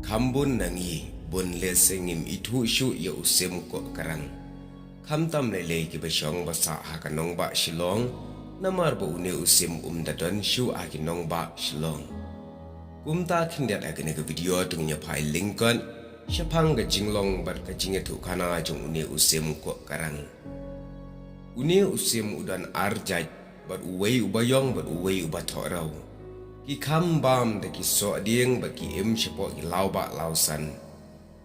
Kambun nangi bun le sengim itu shu ya usim ko karang. Kam tam lele ki basyong basa hakanong ba shilong namar ba une usim dadon shu akinong ba shilong. Kumta kindat agane ke video tungnya pai lingkon syapang ga jinglong bat ka jingetu kana jong une usim ko karang. Une usim udan arjaj bat uwei ubayong bat uwei ubatorau. Ki kam bam de ki so dieng ba ki im syapo ki lau ba lausan.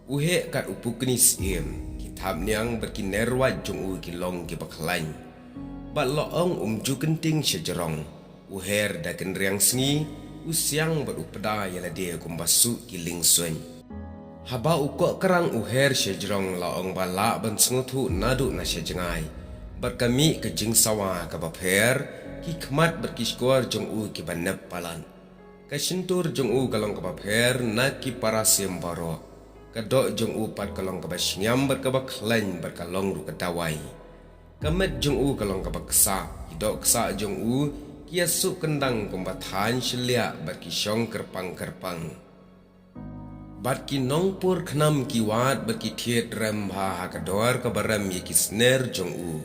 Uhe kat upuknis im ki tham niang ba ki nerwat jong u ki long ki baklain. Bat loong ju kenting sejerong. Uher da kenriang sengi usiang bat upada yala dia kumbasu ki lingsuen. Haba ukok kerang uher sejerong loong ba la ban sengutu nadu na sejengai. Bat kami ke jing sawa ka bapher ki khmat bat ki skor jong u ki banep palan. Kasintur jong u kalong kabapher na ki parasim baro. Kadok jong u pat kalong kabasyam bat kabakhlain bat kalong ru kadawai. Kamet jong u kalong kabaksa. Hidok ksa jong u kiasuk kendang kumbatan sylia bat ki syong kerpang-kerpang. Bat ki nongpur khnam ki wat bat ki thiet rem ha kador kabaram ye ki sner jong u.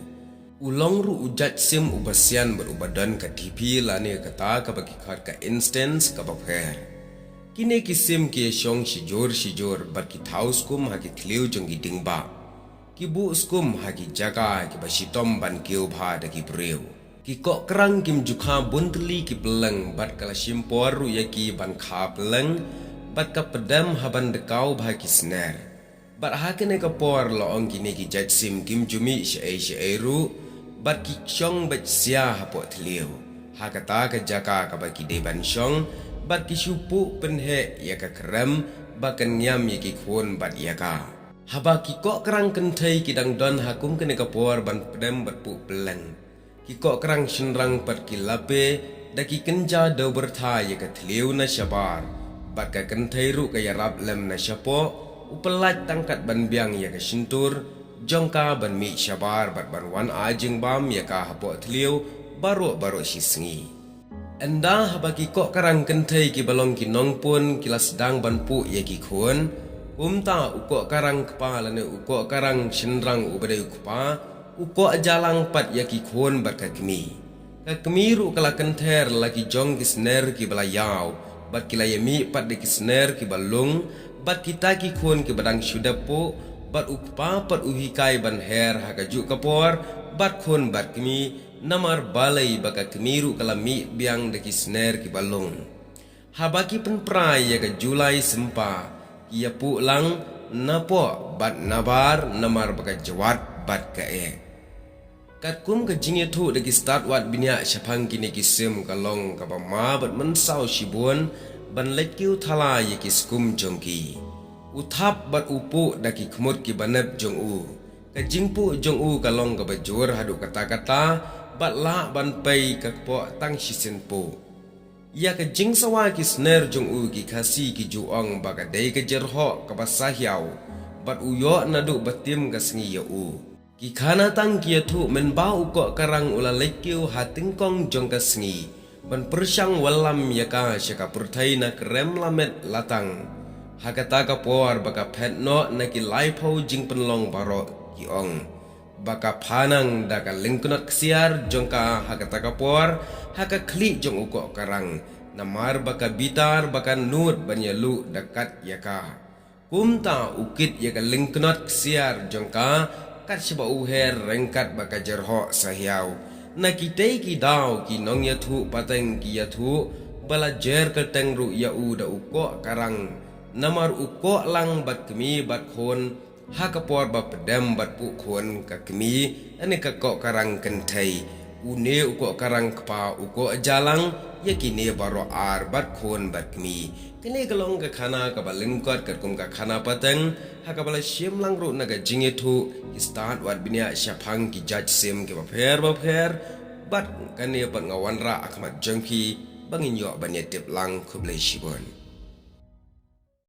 Ulong ru ujat sim ubasian berubadan ka TV lani kata ka bagi khat ka instance ka bapher. Kini kisim ki syong sijur bar ki thaus kum ha ki thliu jong ki dingba. Ki bu skum ha ki jaga ki basitom ban kiu bha da ki breu. Ki kok kerang kim jukha buntli ki peleng bat kala simpor ru ya ki ban kha peleng bat ka pedam ha ban dekau bha ki sner. Bat ha kene ka por loong kini ki jat sim kim jumi syai ru bat ki syong bat sia hapo thliu. Ha kata ka jaka ka baki de ban syong bat ki syupu penhe ya ka krem bakan nyam ya ki khun bat ya ka. Ha ba ki kok kerang kenthai ki dang don hakum kene ka por ban pedem bat pu peleng. Ki kok kerang shinrang bat ki lape da ki kenja do bertha ya ka thliu na syabar. Bat ka kenthai ru ka yarap lem na syapo upelat tangkat ban biang ya ka sintur. Jongka ban mi syabar bat ban wan ajing bam ya ka hapo thliu baro si sengi. Enda habaki kok karang kenthai ki balong ki nongpun kila sedang ban pu ya ki khun. Umta ukok karang kepala ne ukok karang shinrang ubadai kupa ukok jalang pat ya ki khun bat ka kemi. Ka kemi ru kala kenther lagi jong ki sner ki balayau bat kila yami pat de ki sner ki balung bat kita ki khun ki badang syudapu bat ukpa pat uhikai ban her hakaju kapor bat khun bat kemi namar balai baka kemiru kalami biang de kisner ki balung. Habaki penprai ya ka Julai sempa kia pu lang napo bat nabar namar baka jawat bat ka kat kum ka jingye thu de ki start wat binya syapang kini kisim kalong ka ma bat mensau shibun ban lekkiu thala ya ki skum jongki. Uthap bat upu daki khmut ki banep jong u. Ka jingpu jong u kalong ka bajur hadu kata-kata bat la ban pei ka po tang sisen pu. Ya ka jing sawa ki sner jong u ki khasi ki juong baka dei ka jerho ka basahyau bat uyo nadu batim ka sengi ya u. Ki khana tang ki thu men ba u ko karang ula lekkiu hatingkong jong ka sengi. Ban persyang walam ya ka syaka purthai na krem lamet latang. Hakata ka por baka phet no na ki lai phau jing penlong baro ki ong baka phanang da ka lingknot ksiar jongka hakata ka por haka khli jong uko karang namar baka bitar baka nut banyalu dekat yaka kumta ukit yaka lingknot ksiar jongka kat siba uher rengkat baka jerho sahyau na kitei ki daw ki nong ya thu pateng ki ya thu balajer ka tengru ya u da uko karang namar uko lang bat kemi bat khon ha kapor ba pedam bat pu khon ka kemi ane ka kok karang kenthai une uko karang kpa uko jalang ya kini baro ar bat khon bat kemi kini galong ka khana ka balingkot ka kum ka khana pateng ha ka bala shim lang ru na ga jinge thu start wat binya syapang ki judge sim ki bapher bat kani pat ngawan ra akhmat jongki bangin yo banyetip lang khublai shibon.